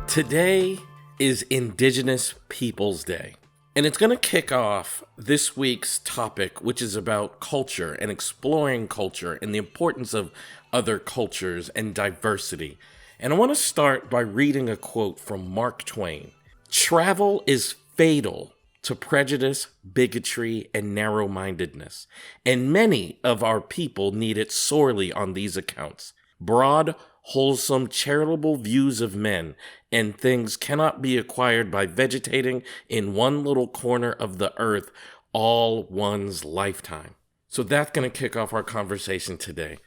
Today is Indigenous Peoples Day, and it's going to kick off this week's topic, which is about culture and exploring culture and the importance of other cultures and diversity. And I want to start by reading a quote from Mark Twain. "Travel is fatal to prejudice, bigotry, and narrow-mindedness, and many of our people need it sorely on these accounts. Broad, wholesome, charitable views of men and things cannot be acquired by vegetating in one little corner of the earth all one's lifetime." So that's going to kick off our conversation today.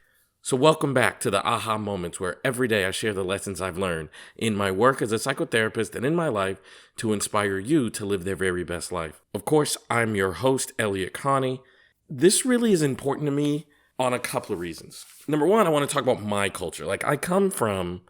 So welcome back to the Aha Moments, where every day I share the lessons I've learned in my work as a psychotherapist and in my life to inspire you to live their very best life. Of course, I'm your host, Elliott Connie. This really is important to me on a couple of reasons. Number one, I want to talk about my culture. I come from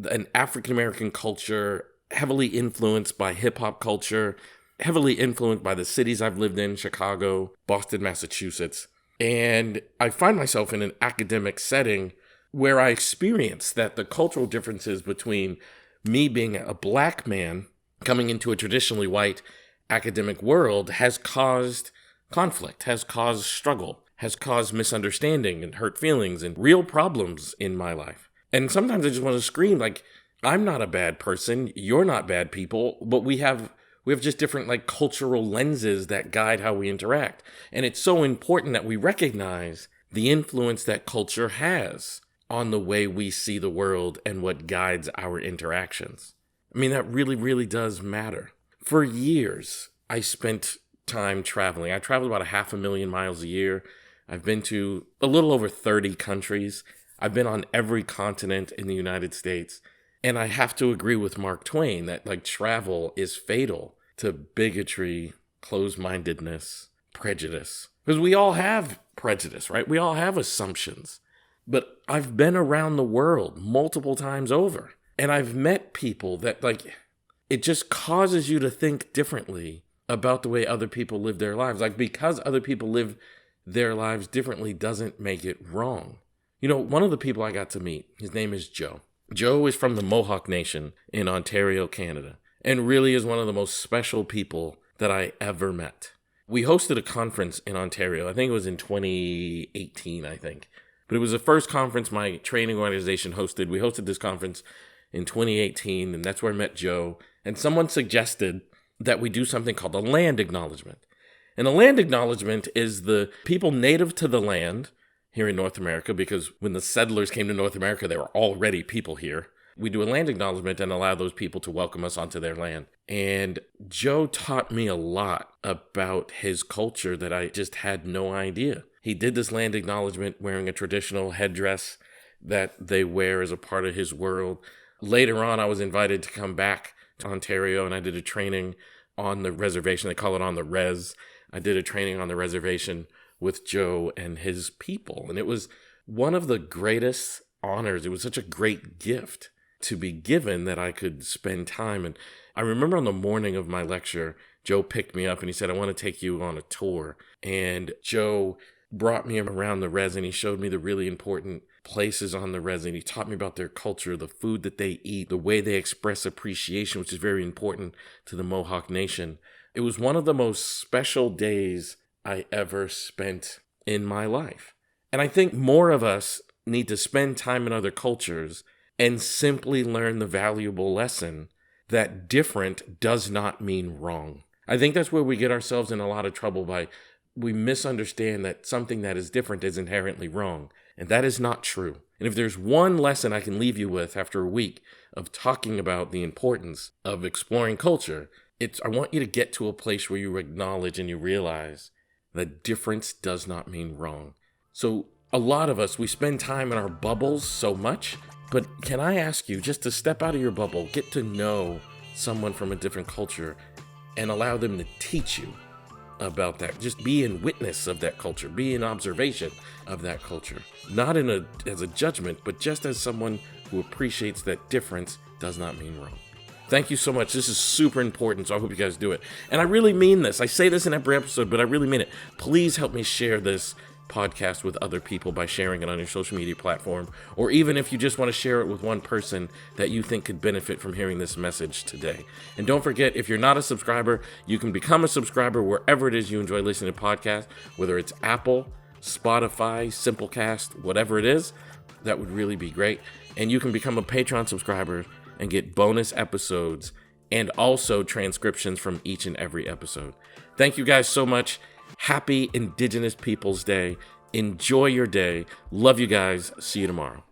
an African-American culture, heavily influenced by hip-hop culture, heavily influenced by the cities I've lived in, Chicago, Boston, Massachusetts. And I find myself in an academic setting where I experience that the cultural differences between me being a black man coming into a traditionally white academic world has caused conflict, has caused struggle, has caused misunderstanding and hurt feelings and real problems in my life. And sometimes I just want to scream, I'm not a bad person, you're not bad people, but we have just different cultural lenses that guide how we interact. And it's so important that we recognize the influence that culture has on the way we see the world and what guides our interactions. I mean, that really, really does matter. For years, I spent time traveling. I traveled about 500,000 miles a year. I've been to a little over 30 countries. I've been on every continent in the United States. And I have to agree with Mark Twain that travel is fatal to bigotry, closed-mindedness, prejudice. Because we all have prejudice, right? We all have assumptions. But I've been around the world multiple times over. And I've met people that it just causes you to think differently about the way other people live their lives. Because other people live their lives differently doesn't make it wrong. You know, one of the people I got to meet, his name is Joe. Joe is from the Mohawk Nation in Ontario, Canada, and really is one of the most special people that I ever met. We hosted a conference in Ontario. I think it was in 2018, But it was the first conference my training organization hosted. We hosted this conference in 2018, and that's where I met Joe. And someone suggested that we do something called a land acknowledgement. And a land acknowledgement is the people native to the land here in North America, because when the settlers came to North America, there were already people here. We do a land acknowledgement and allow those people to welcome us onto their land. And Joe taught me a lot about his culture that I just had no idea. He did this land acknowledgement wearing a traditional headdress that they wear as a part of his world. Later on, I was invited to come back to Ontario, and I did a training on the reservation. They call it on the res. I did a training on the reservation with Joe and his people. And it was one of the greatest honors. It was such a great gift to be given that I could spend time. And I remember on the morning of my lecture, Joe picked me up and he said, "I want to take you on a tour." And Joe brought me around the res and he showed me the really important places on the res, and he taught me about their culture, the food that they eat, the way they express appreciation, which is very important to the Mohawk Nation. It was one of the most special days I ever spent in my life. And I think more of us need to spend time in other cultures and simply learn the valuable lesson that different does not mean wrong. I think that's where we get ourselves in a lot of trouble we misunderstand that something that is different is inherently wrong. And that is not true. And if there's one lesson I can leave you with after a week of talking about the importance of exploring culture, I want you to get to a place where you acknowledge and you realize that difference does not mean wrong. So a lot of us, we spend time in our bubbles so much, but can I ask you just to step out of your bubble, get to know someone from a different culture, and allow them to teach you about that. Just be in witness of that culture, be in observation of that culture. Not as a judgment, but just as someone who appreciates that difference does not mean wrong. Thank you so much. This is super important, so I hope you guys do it. And I really mean this. I say this in every episode, but I really mean it. Please help me share this podcast with other people by sharing it on your social media platform, or even if you just want to share it with one person that you think could benefit from hearing this message today. And don't forget, if you're not a subscriber, you can become a subscriber wherever it is you enjoy listening to podcasts, whether it's Apple, Spotify, Simplecast, whatever it is. That would really be great. And you can become a Patreon subscriber and get bonus episodes and also transcriptions from each and every episode. Thank you guys so much. Happy Indigenous Peoples Day. Enjoy your day. Love you guys. See you tomorrow.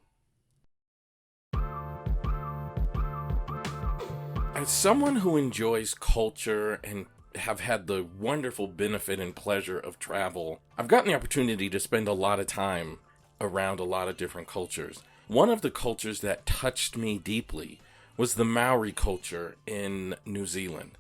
As someone who enjoys culture and have had the wonderful benefit and pleasure of travel, I've gotten the opportunity to spend a lot of time around a lot of different cultures. One of the cultures that touched me deeply was the Maori culture in New Zealand.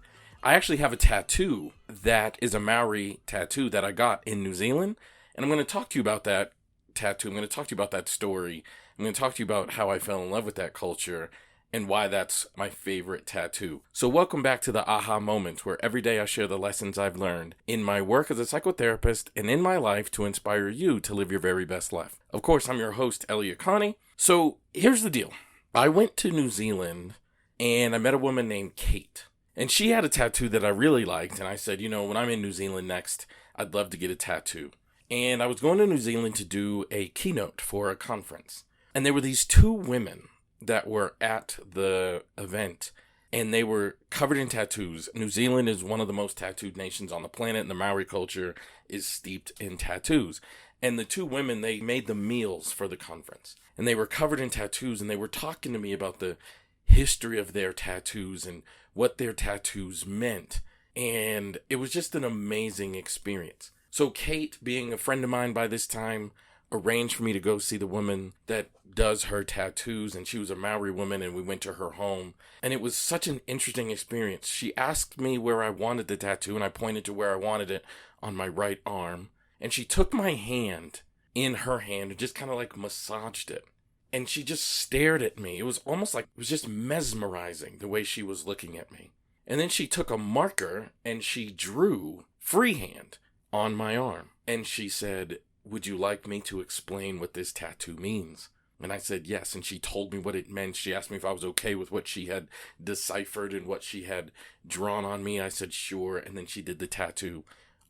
I actually have a tattoo that is a Maori tattoo that I got in New Zealand, and I'm going to talk to you about that tattoo. I'm going to talk to you about that story. I'm going to talk to you about how I fell in love with that culture and why that's my favorite tattoo. So welcome back to the Aha Moments, where every day I share the lessons I've learned in my work as a psychotherapist and in my life to inspire you to live your very best life. Of course, I'm your host, Elliott Connie. So here's the deal. I went to New Zealand and I met a woman named Kate. And she had a tattoo that I really liked. And I said, when I'm in New Zealand next, I'd love to get a tattoo. And I was going to New Zealand to do a keynote for a conference. And there were these two women that were at the event, and they were covered in tattoos. New Zealand is one of the most tattooed nations on the planet, and the Maori culture is steeped in tattoos. And the two women, they made the meals for the conference, and they were covered in tattoos, and they were talking to me about the history of their tattoos and what their tattoos meant. And it was just an amazing experience. So Kate, being a friend of mine by this time, arranged for me to go see the woman that does her tattoos, and she was a Maori woman, and we went to her home, and it was such an interesting experience. She asked me where I wanted the tattoo, and I pointed to where I wanted it on my right arm, and she took my hand in her hand and just kind of like massaged it, and she just stared at me. It was almost like, it was just mesmerizing the way she was looking at me. And then she took a marker and she drew freehand on my arm, and she said, "Would you like me to explain what this tattoo means?" And I said yes, and she told me what it meant. She asked me if I was okay with what she had deciphered and what she had drawn on me. I said sure, and then she did the tattoo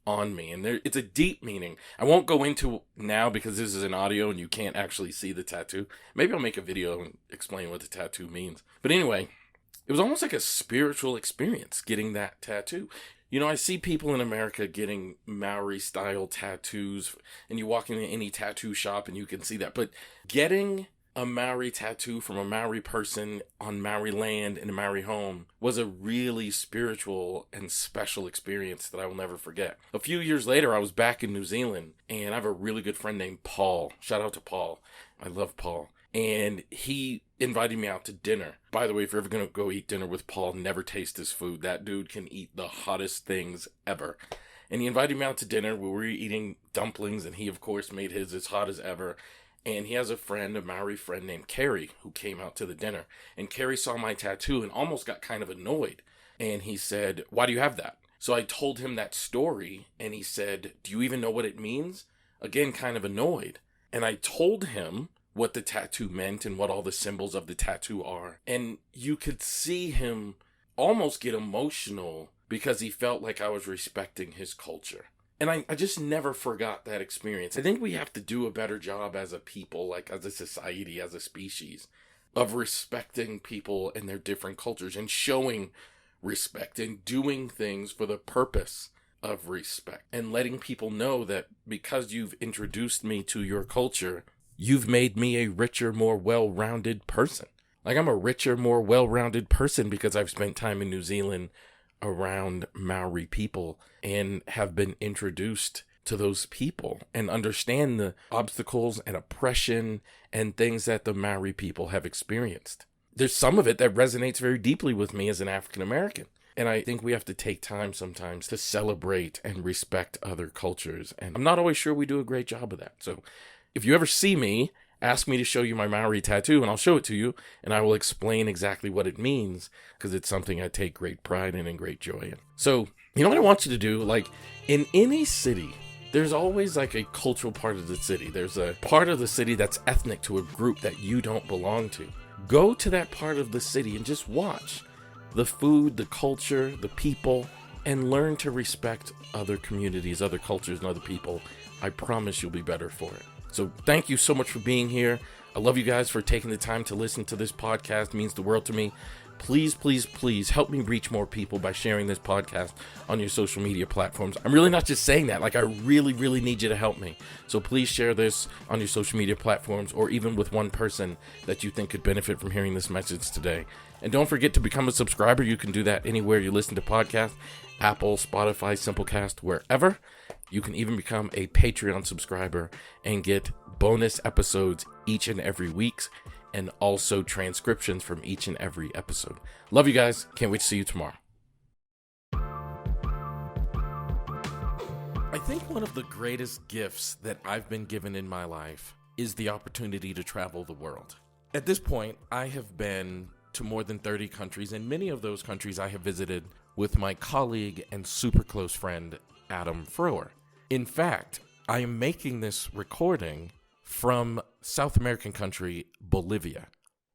on me. And it's a deep meaning. I won't go into now because this is an audio and you can't actually see the tattoo. Maybe I'll make a video and explain what the tattoo means. But anyway, it was almost like a spiritual experience getting that tattoo. I see people in America getting Maori-style tattoos, and you walk into any tattoo shop and you can see that. But getting a Maori tattoo from a Maori person on Maori land in a Maori home was a really spiritual and special experience that I will never forget. A few years later, I was back in New Zealand, and I have a really good friend named Paul. Shout out to Paul. I love Paul. And he invited me out to dinner. By the way, if you're ever going to go eat dinner with Paul, never taste his food. That dude can eat the hottest things ever. And he invited me out to dinner. We were eating dumplings, and he, of course, made his as hot as ever. And he has a friend, a Maori friend named Carrie, who came out to the dinner. And Carrie saw my tattoo and almost got kind of annoyed. And he said, "Why do you have that?" So I told him that story, and he said, "Do you even know what it means?" Again, kind of annoyed. And I told him what the tattoo meant and what all the symbols of the tattoo are. And you could see him almost get emotional because he felt like I was respecting his culture. And I just never forgot that experience. I think we have to do a better job as a people, like as a society, as a species, of respecting people and their different cultures and showing respect and doing things for the purpose of respect and letting people know that because you've introduced me to your culture, you've made me a richer, more well-rounded person. Like, I'm a richer, more well-rounded person because I've spent time in New Zealand around Maori people and have been introduced to those people and understand the obstacles and oppression and things that the Maori people have experienced. There's some of it that resonates very deeply with me as an African American. And I think we have to take time sometimes to celebrate and respect other cultures. And I'm not always sure we do a great job of that. So if you ever see me, ask me to show you my Maori tattoo and I'll show it to you and I will explain exactly what it means because it's something I take great pride in and great joy in. So, you know what I want you to do? Like, in any city there's always like a cultural part of the city. There's a part of the city that's ethnic to a group that you don't belong to. Go to that part of the city and just watch the food, the culture, the people, and learn to respect other communities, other cultures, and other people. I promise you'll be better for it. So thank you so much for being here. I love you guys for taking the time to listen to this podcast. It means the world to me. Please, please, please help me reach more people by sharing this podcast on your social media platforms. I'm really not just saying that. Like, I really, really need you to help me. So please share this on your social media platforms, or even with one person that you think could benefit from hearing this message today. And don't forget to become a subscriber. You can do that anywhere you listen to podcasts, Apple, Spotify, Simplecast, wherever. You can even become a Patreon subscriber and get bonus episodes each and every week, and also transcriptions from each and every episode. Love you guys. Can't wait to see you tomorrow. I think one of the greatest gifts that I've been given in my life is the opportunity to travel the world. At this point, I have been to more than 30 countries, and many of those countries I have visited with my colleague and super close friend, Adam Froer. In fact, I am making this recording from South American country, Bolivia.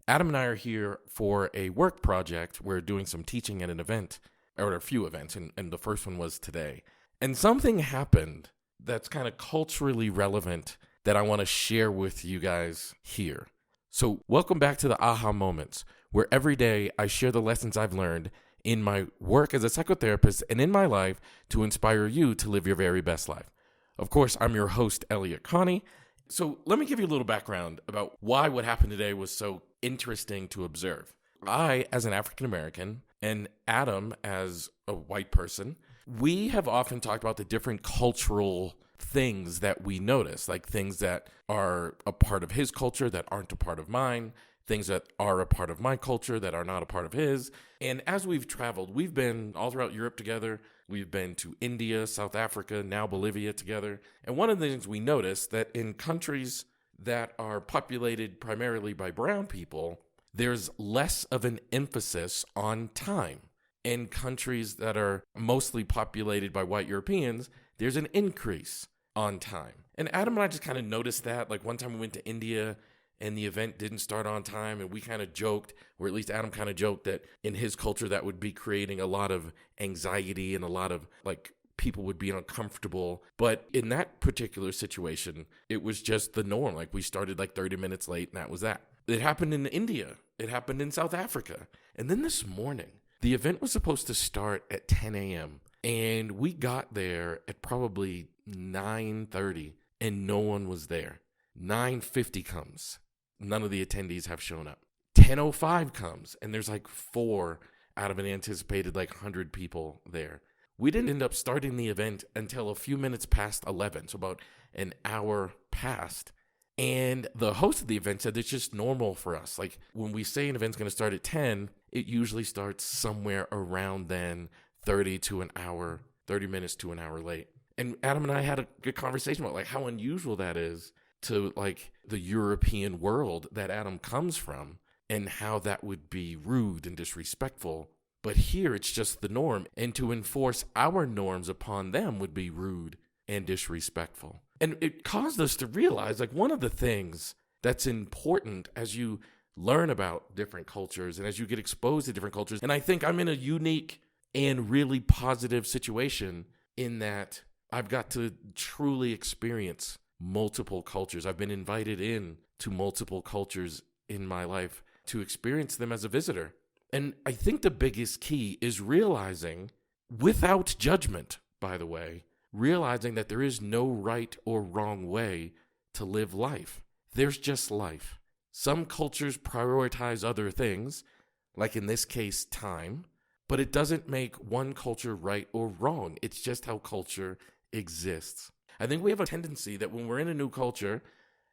Adam and I are here for a work project. We're doing some teaching at an event, or a few events, and the first one was today. And something happened that's kind of culturally relevant that I want to share with you guys here. So welcome back to the Aha Moments, where every day I share the lessons I've learned in my work as a psychotherapist and in my life to inspire you to live your very best life. Of course, I'm your host, Elliott Connie. So let me give you a little background about why what happened today was so interesting to observe. I, as an African American, and Adam, as a white person, we have often talked about the different cultural things that we notice, like things that are a part of his culture that aren't a part of mine, things that are a part of my culture that are not a part of his. And as we've traveled, we've been all throughout Europe together. We've been to India, South Africa, now Bolivia together. And one of the things we noticed that in countries that are populated primarily by brown people, there's less of an emphasis on time. In countries that are mostly populated by white Europeans, there's an increase on time. And Adam and I just kind of noticed that. Like one time we went to India and the event didn't start on time, and we kind of joked, or at least Adam kind of joked, that in his culture that would be creating a lot of anxiety and a lot of like people would be uncomfortable. But in that particular situation, it was just the norm. Like we started like 30 minutes late, and that was that. It happened in India. It happened in South Africa. And then this morning, the event was supposed to start at 10 a.m. And we got there at probably 9:30, and no one was there. 9:50 comes. None of the attendees have shown up. 10:05 comes, and there's like 4 out of an anticipated like 100 people there. We didn't end up starting the event until a few minutes past 11, so about an hour passed. And the host of the event said it's just normal for us. Like when we say an event's going to start at 10, it usually starts somewhere around then, 30 minutes to an hour late. And Adam and I had a good conversation about like how unusual that is to like the European world that Adam comes from, and how that would be rude and disrespectful. But here it's just the norm, and to enforce our norms upon them would be rude and disrespectful. And it caused us to realize like one of the things that's important as you learn about different cultures and as you get exposed to different cultures. And I think I'm in a unique and really positive situation in that I've got to truly experience multiple cultures. I've been invited in to multiple cultures in my life to experience them as a visitor. And I think the biggest key is realizing, without judgment, by the way, realizing that there is no right or wrong way to live life. There's just life. Some cultures prioritize other things, like in this case, time, but it doesn't make one culture right or wrong. It's just how culture exists. I think we have a tendency that when we're in a new culture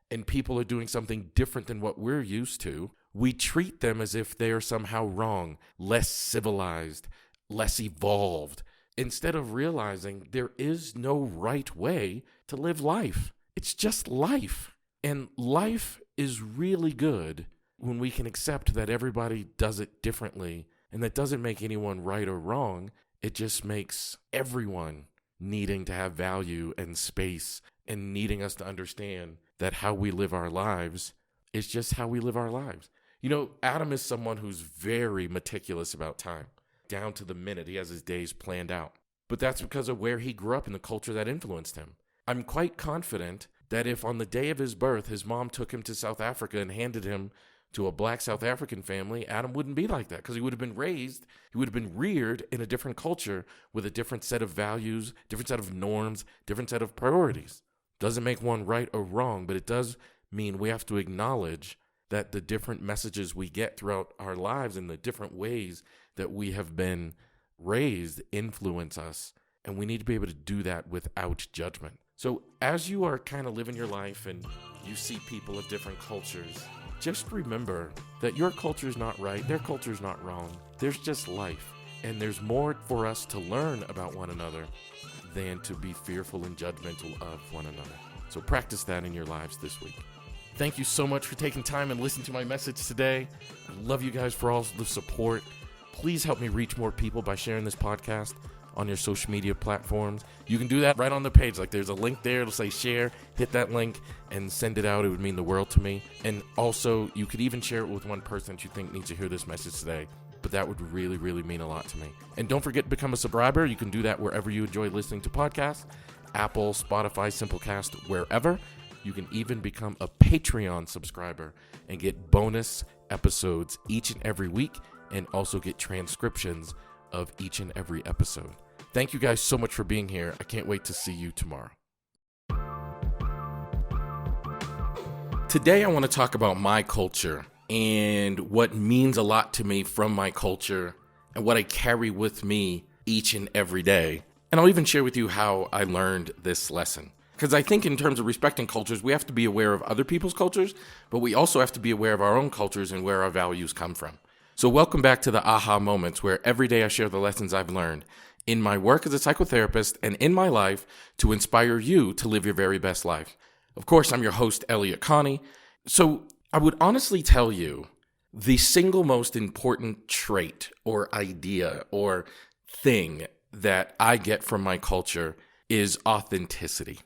and people are doing something different than what we're used to, we treat them as if they are somehow wrong, less civilized, less evolved, instead of realizing there is no right way to live life. It's just life. And life is really good when we can accept that everybody does it differently, and that doesn't make anyone right or wrong. It just makes everyone needing to have value and space and needing us to understand that how we live our lives is just how we live our lives. Adam is someone who's very meticulous about time, down to the minute. He has his days planned out. But that's because of where he grew up and the culture that influenced him. I'm quite confident that if on the day of his birth, his mom took him to South Africa and handed him to a black South African family, Adam wouldn't be like that because he would have been reared in a different culture with a different set of values, different set of norms, different set of priorities. Doesn't make one right or wrong, but it does mean we have to acknowledge that the different messages we get throughout our lives and the different ways that we have been raised influence us, and we need to be able to do that without judgment. So as you are kind of living your life and you see people of different cultures, just remember that your culture is not right, their culture is not wrong. There's just life, and there's more for us to learn about one another than to be fearful and judgmental of one another. So practice that in your lives this week. Thank you so much for taking time and listening to my message today. I love you guys for all the support. Please help me reach more people by sharing this podcast on your social media platforms. You can do that right on the page. Like there's a link there. It'll say share. Hit that link and send it out. It would mean the world to me. And also, you could even share it with one person that you think needs to hear this message today. But that would really, really mean a lot to me. And don't forget to become a subscriber. You can do that wherever you enjoy listening to podcasts. Apple, Spotify, Simplecast, wherever. You can even become a Patreon subscriber and get bonus episodes each and every week, and also get transcriptions of each and every episode. Thank you guys so much for being here. I can't wait to see you tomorrow. Today I want to talk about my culture and what means a lot to me from my culture and what I carry with me each and every day. And I'll even share with you how I learned this lesson. Because I think in terms of respecting cultures, we have to be aware of other people's cultures, but we also have to be aware of our own cultures and where our values come from. So welcome back to the aha moments, where every day I share the lessons I've learned in my work as a psychotherapist and in my life to inspire you to live your very best life. Of course, I'm your host, Elliott Connie. So I would honestly tell you the single most important trait or idea or thing that I get from my culture is authenticity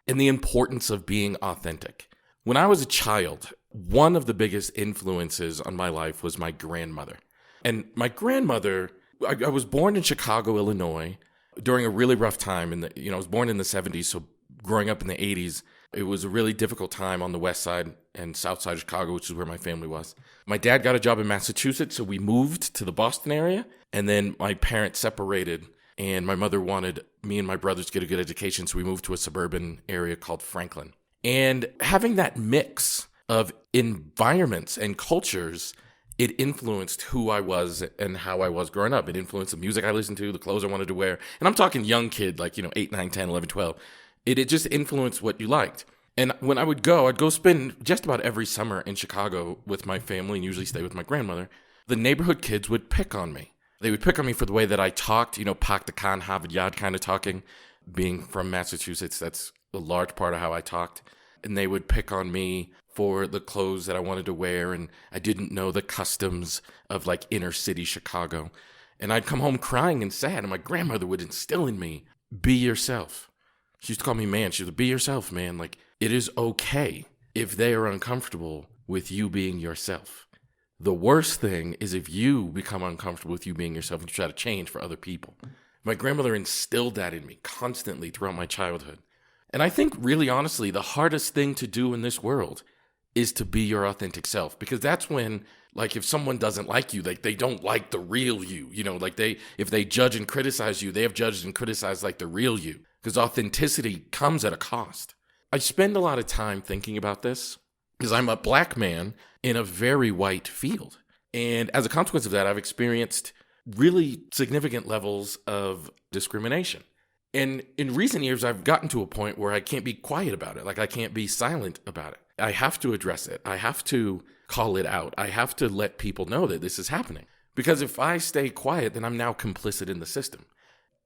and the importance of being authentic. When I was a child, one of the biggest influences on my life was my grandmother. And my grandmother, I was born in Chicago, Illinois, during a really rough time. I was born in the 70s, so growing up in the 80s, it was a really difficult time on the west side and south side of Chicago, which is where my family was. My dad got a job in Massachusetts, so we moved to the Boston area, and then my parents separated, and my mother wanted me and my brothers to get a good education, so we moved to a suburban area called Franklin. And having that mix of environments and cultures, it influenced who I was and how I was growing up. It influenced the music I listened to, the clothes I wanted to wear. And I'm talking young kid, 8, 9, 10, 11, 12. It just influenced what you liked. And when I would go, I'd go spend just about every summer in Chicago with my family and usually stay with my grandmother. The neighborhood kids would pick on me. They would pick on me for the way that I talked, pak the kan, have yad kind of talking. Being from Massachusetts, that's a large part of how I talked. And they would pick on me for the clothes that I wanted to wear, and I didn't know the customs of inner city Chicago. And I'd come home crying and sad, and my grandmother would instill in me, be yourself. She used to call me man. She would be yourself, man. It is okay if they are uncomfortable with you being yourself. The worst thing is if you become uncomfortable with you being yourself and you try to change for other people. My grandmother instilled that in me constantly throughout my childhood. And I think really honestly, the hardest thing to do in this world is to be your authentic self, because that's when, if someone doesn't like you, they don't like the real you, if they judge and criticize you, they have judged and criticized the real you, because authenticity comes at a cost. I spend a lot of time thinking about this because I'm a black man in a very white field. And as a consequence of that, I've experienced really significant levels of discrimination. And in recent years, I've gotten to a point where I can't be quiet about it. I can't be silent about it. I have to address it. I have to call it out. I have to let people know that this is happening. Because if I stay quiet, then I'm now complicit in the system.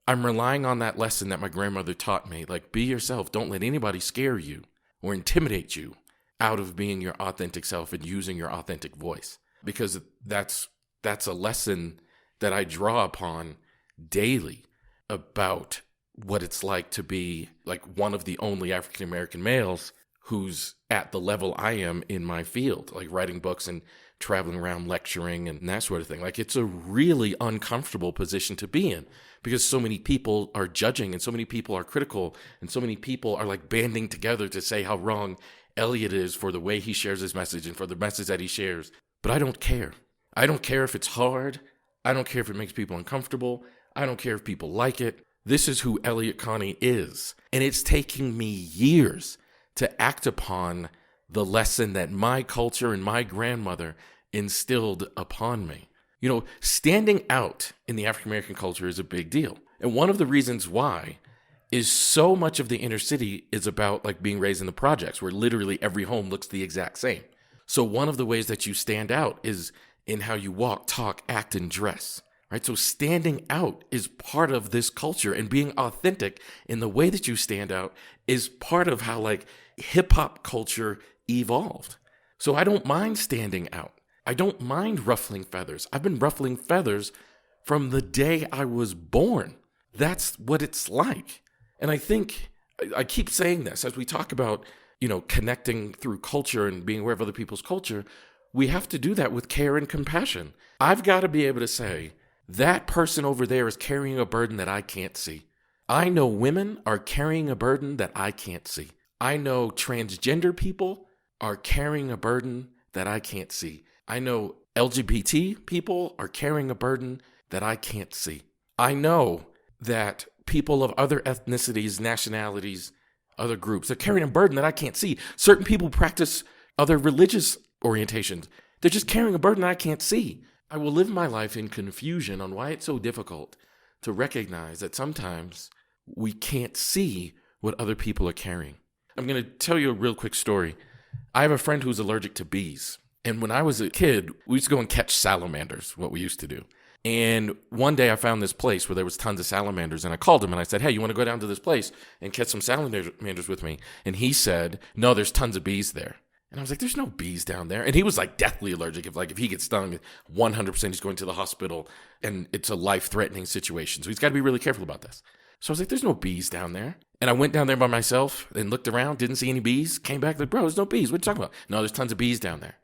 I'm relying on that lesson that my grandmother taught me. Be yourself. Don't let anybody scare you or intimidate you out of being your authentic self and using your authentic voice. Because that's a lesson that I draw upon daily about what it's like to be like one of the only African American males who's at the level I am in my field, like writing books and traveling around lecturing and that sort of thing. Like, it's a really uncomfortable position to be in because so many people are judging and so many people are critical and so many people are like banding together to say how wrong Elliott is for the way he shares his message and for the message that he shares. But I don't care. I don't care if it's hard. I don't care if it makes people uncomfortable. I don't care if people like it. This is who Elliott Connie is. And it's taking me years to act upon the lesson that my culture and my grandmother instilled upon me. You know, standing out in the African American culture is a big deal. And one of the reasons why is so much of the inner city is about like being raised in the projects where literally every home looks the exact same. So one of the ways that you stand out is in how you walk, talk, act, and dress, right? So standing out is part of this culture, and being authentic in the way that you stand out is part of how like hip hop culture evolved. So I don't mind standing out. I don't mind ruffling feathers. I've been ruffling feathers from the day I was born. That's what it's like. And I think I keep saying this as we talk about, you know, connecting through culture and being aware of other people's culture. We have to do that with care and compassion. I've got to be able to say, that person over there is carrying a burden that I can't see. I know women are carrying a burden that I can't see. I know transgender people are carrying a burden that I can't see. I know LGBT people are carrying a burden that I can't see. I know that people of other ethnicities, nationalities, other groups are carrying a burden that I can't see. Certain people practice other religious orientations. They're just carrying a burden I can't see. I will live my life in confusion on why it's so difficult to recognize that sometimes we can't see what other people are carrying. I'm going to tell you a real quick story. I have a friend who's allergic to bees. And when I was a kid, we used to go and catch salamanders, what we used to do. And one day I found this place where there was tons of salamanders, and I called him and I said, hey, you want to go down to this place and catch some salamanders with me? And he said, no, there's tons of bees there. And I was like, there's no bees down there. And he was like deathly allergic. If he gets stung, 100% he's going to the hospital, and it's a life-threatening situation. So he's got to be really careful about this. So I was like, there's no bees down there. And I went down there by myself and looked around, didn't see any bees, came back like, bro, there's no bees. What are you talking about? No, there's tons of bees down there.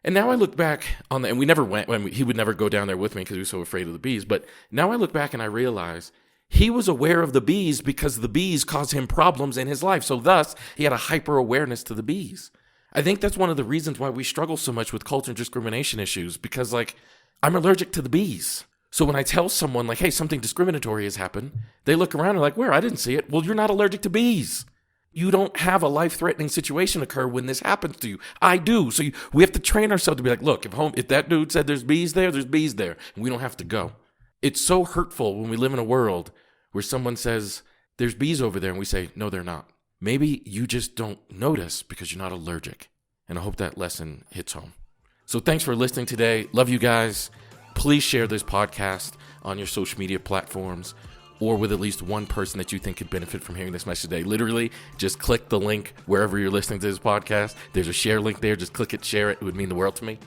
And now I look back on and we never went, he would never go down there with me because he was so afraid of the bees. But now I look back and I realize he was aware of the bees because the bees caused him problems in his life. So thus, he had a hyper awareness to the bees. I think that's one of the reasons why we struggle so much with culture and discrimination issues, because like I'm allergic to the bees. So when I tell someone like, hey, something discriminatory has happened, they look around and are like, where? I didn't see it. Well, you're not allergic to bees. You don't have a life-threatening situation occur when this happens to you. I do. So we have to train ourselves to be like, look, if that dude said there's bees there, there's bees there. And we don't have to go. It's so hurtful when we live in a world where someone says there's bees over there and we say, no, they're not. Maybe you just don't notice because you're not allergic. And I hope that lesson hits home. So thanks for listening today. Love you guys. Please share this podcast on your social media platforms or with at least one person that you think could benefit from hearing this message today. Literally, just click the link wherever you're listening to this podcast. There's a share link there. Just click it, share it. It would mean the world to me.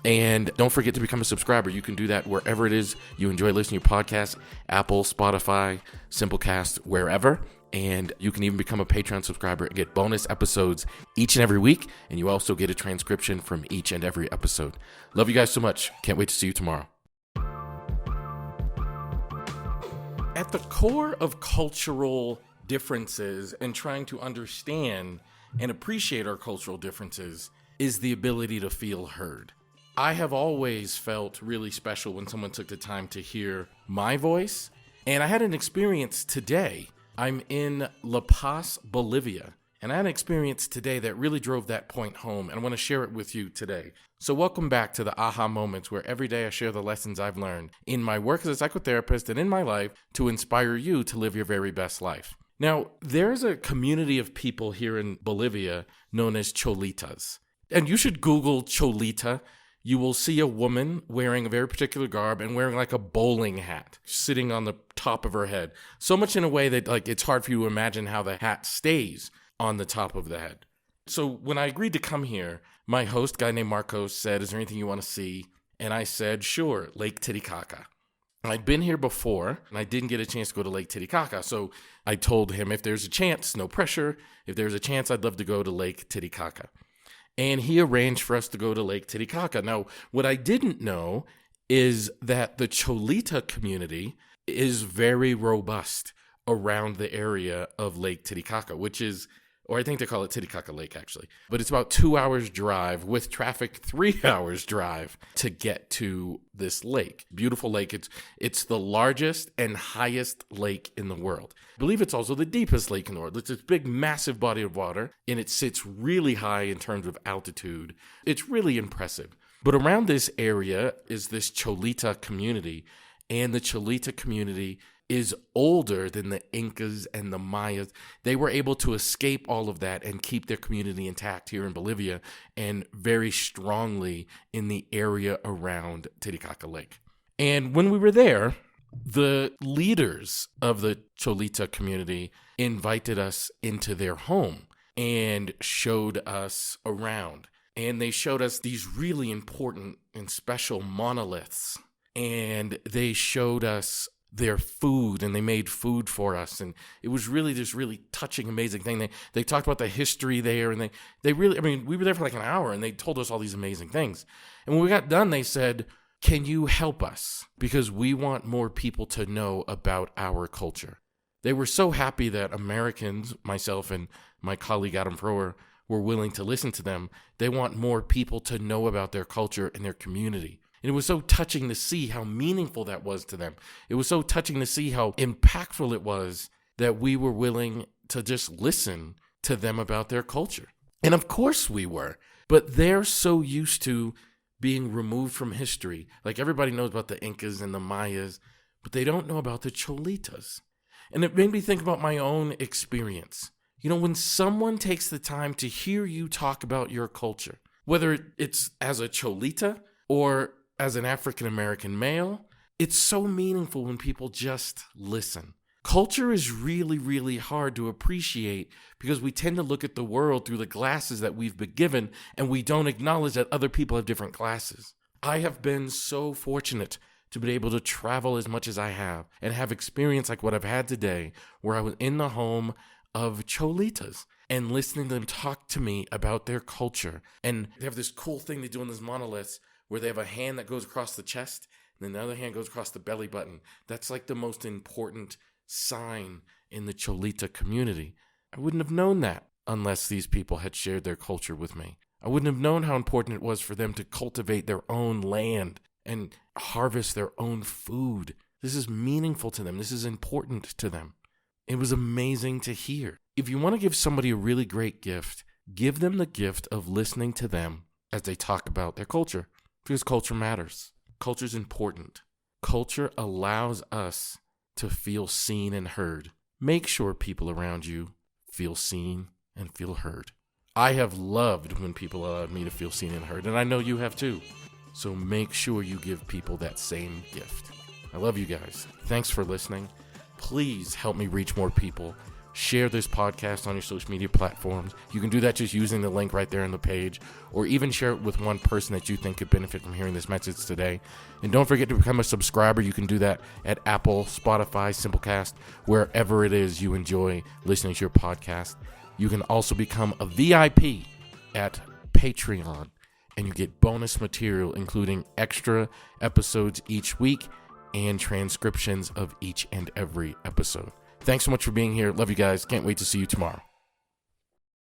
And don't forget to become a subscriber. You can do that wherever it is you enjoy listening to your podcast, Apple, Spotify, Simplecast, wherever. And you can even become a Patreon subscriber and get bonus episodes each and every week. And you also get a transcription from each and every episode. Love you guys so much. Can't wait to see you tomorrow. At the core of cultural differences and trying to understand and appreciate our cultural differences is the ability to feel heard. I have always felt really special when someone took the time to hear my voice. And I had an experience today. I'm in La Paz, Bolivia. And I had an experience today that really drove that point home, and I want to share it with you today. So welcome back to the aha moments, where every day I share the lessons I've learned in my work as a psychotherapist and in my life to inspire you to live your very best life. Now, there's a community of people here in Bolivia known as cholitas. And you should Google cholita. You will see a woman wearing a very particular garb and wearing like a bowling hat sitting on the top of her head. So much in a way that like it's hard for you to imagine how the hat stays on the top of the head. So when I agreed to come here, my host, guy named Marcos, said, is there anything you want to see? And I said, sure, Lake Titicaca. I'd been here before, and I didn't get a chance to go to Lake Titicaca. So I told him if there's a chance, no pressure, if there's a chance, I'd love to go to Lake Titicaca. And he arranged for us to go to Lake Titicaca. Now, what I didn't know is that the Cholita community is very robust around the area of Lake Titicaca, which is, or I think they call it Titicaca Lake, actually. But it's about 2 hours drive with traffic, 3 hours drive to get to this lake. Beautiful lake. It's the largest and highest lake in the world. I believe it's also the deepest lake in the world. It's this big, massive body of water, and it sits really high in terms of altitude. It's really impressive. But around this area is this Cholita community, and the Cholita community is older than the Incas and the Mayas. They were able to escape all of that and keep their community intact here in Bolivia and very strongly in the area around Titicaca Lake. And when we were there, the leaders of the Cholita community invited us into their home and showed us around. And they showed us these really important and special monoliths. And they showed us their food, and they made food for us, and it was really this really touching, amazing thing. They talked about the history there, and they really, I mean, we were there for like an hour, and they told us all these amazing things. And when we got done, they said, "Can you help us? Because we want more people to know about our culture." They were so happy that Americans, myself and my colleague Adam Froer, were willing to listen to them. They want more people to know about their culture and their community. And it was so touching to see how meaningful that was to them. It was so touching to see how impactful it was that we were willing to just listen to them about their culture. And of course we were, but they're so used to being removed from history. Like everybody knows about the Incas and the Mayas, but they don't know about the Cholitas. And it made me think about my own experience. You know, when someone takes the time to hear you talk about your culture, whether it's as a Cholita or as an African-American male, it's so meaningful when people just listen. Culture is really, really hard to appreciate because we tend to look at the world through the glasses that we've been given, and we don't acknowledge that other people have different glasses. I have been so fortunate to be able to travel as much as I have and have experience like what I've had today, where I was in the home of Cholitas and listening to them talk to me about their culture. And they have this cool thing they do in these monoliths where they have a hand that goes across the chest and then the other hand goes across the belly button. That's like the most important sign in the Cholita community. I wouldn't have known that unless these people had shared their culture with me. I wouldn't have known how important it was for them to cultivate their own land and harvest their own food. This is meaningful to them. This is important to them. It was amazing to hear. If you want to give somebody a really great gift, give them the gift of listening to them as they talk about their culture. Because culture matters. Culture is important. Culture allows us to feel seen and heard. Make sure people around you feel seen and feel heard. I have loved when people allowed me to feel seen and heard, and I know you have too. So make sure you give people that same gift. I love you guys. Thanks for listening. Please help me reach more people. Share this podcast on your social media platforms. You can do that just using the link right there on the page, or even share it with one person that you think could benefit from hearing this message today. And don't forget to become a subscriber. You can do that at Apple, Spotify, Simplecast, wherever it is you enjoy listening to your podcast. You can also become a VIP at Patreon, and you get bonus material, including extra episodes each week and transcriptions of each and every episode. Thanks so much for being here. Love you guys. Can't wait to see you tomorrow.